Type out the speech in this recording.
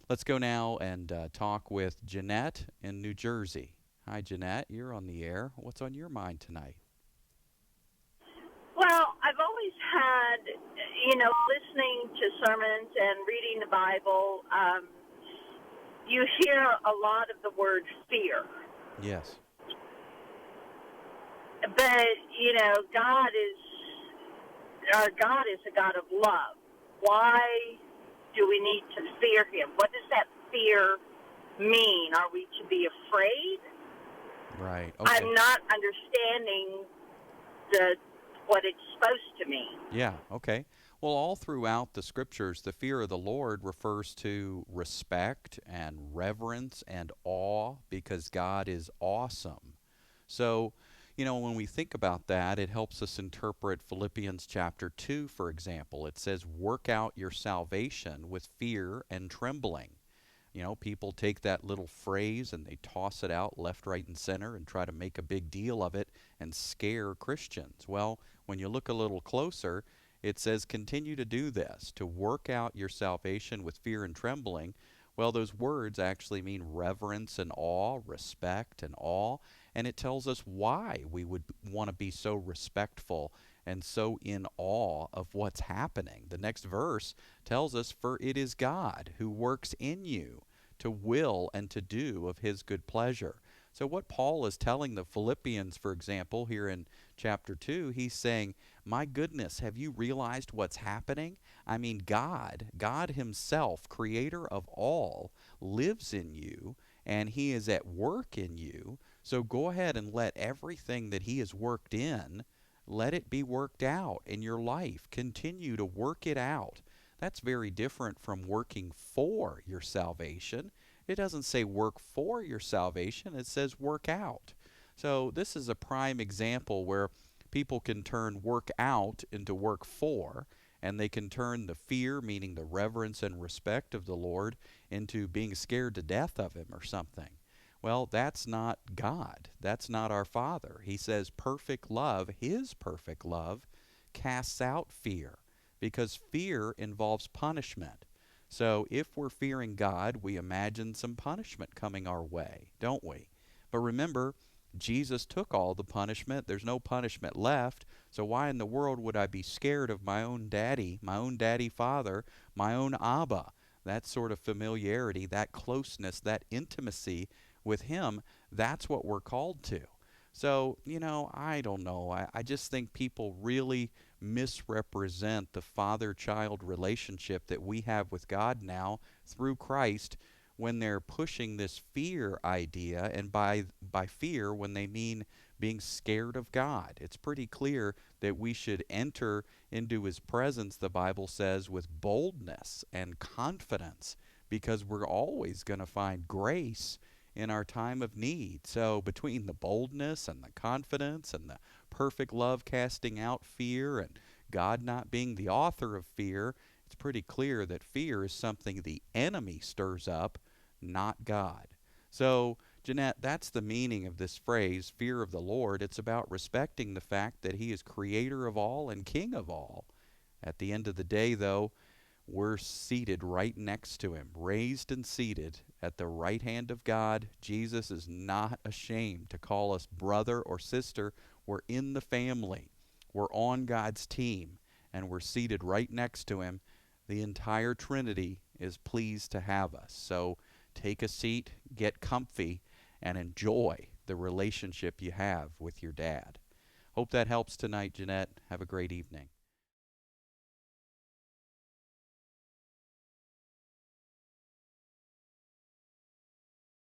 Let's go now and talk with Jeanette in New Jersey. Hi, Jeanette. You're on the air. What's on your mind tonight? Well, I've always had, listening to sermons and reading the Bible, you hear a lot of the word fear. Yes. But, our God is a God of love. Why do we need to fear him? What does that fear mean? Are we to be afraid? Right. Okay. I'm not understanding what it's supposed to mean. Yeah. Okay. Well, all throughout the scriptures, the fear of the Lord refers to respect and reverence and awe because God is awesome. So, when we think about that, it helps us interpret Philippians chapter 2, for example. It says, work out your salvation with fear and trembling. People take that little phrase and they toss it out left, right, and center and try to make a big deal of it and scare Christians. Well, when you look a little closer, it says continue to do this, to work out your salvation with fear and trembling. Well, those words actually mean reverence and awe, respect and awe, and it tells us why we would want to be so respectful and so in awe of what's happening. The next verse tells us, for it is God who works in you to will and to do of his good pleasure. So what Paul is telling the Philippians, for example, here in chapter 2, he's saying, my goodness, have you realized what's happening? I mean, God himself, creator of all, lives in you, and he is at work in you. So go ahead and let everything that he has worked in, let it be worked out in your life. Continue to work it out. That's very different from working for your salvation. It doesn't say work for your salvation, it says work out. So this is a prime example where people can turn work out into work for, and they can turn the fear, meaning the reverence and respect of the Lord, into being scared to death of him or something. Well, that's not God. That's not our Father. He says perfect love, his perfect love, casts out fear, because fear involves punishment. So if we're fearing God, we imagine some punishment coming our way, don't we? But remember, Jesus took all the punishment. There's no punishment left. So why in the world would I be scared of my own daddy father, my own Abba? That sort of familiarity, that closeness, that intimacy with him, that's what we're called to. So, I don't know. I just think people really misrepresent the father-child relationship that we have with God now through Christ when they're pushing this fear idea, and by fear when they mean being scared of God. It's pretty clear that we should enter into his presence, the Bible says, with boldness and confidence, because we're always going to find grace in our time of need. So between the boldness and the confidence and the perfect love casting out fear and God not being the author of fear, it's pretty clear that fear is something the enemy stirs up, not God. So, Jeanette, that's the meaning of this phrase, fear of the Lord. It's about respecting the fact that he is creator of all and king of all. At the end of the day, though, we're seated right next to him, raised and seated at the right hand of God. Jesus is not ashamed to call us brother or sister. We're in the family. We're on God's team, and we're seated right next to him. The entire Trinity is pleased to have us. So take a seat, get comfy, and enjoy the relationship you have with your dad. Hope that helps tonight, Jeanette. Have a great evening.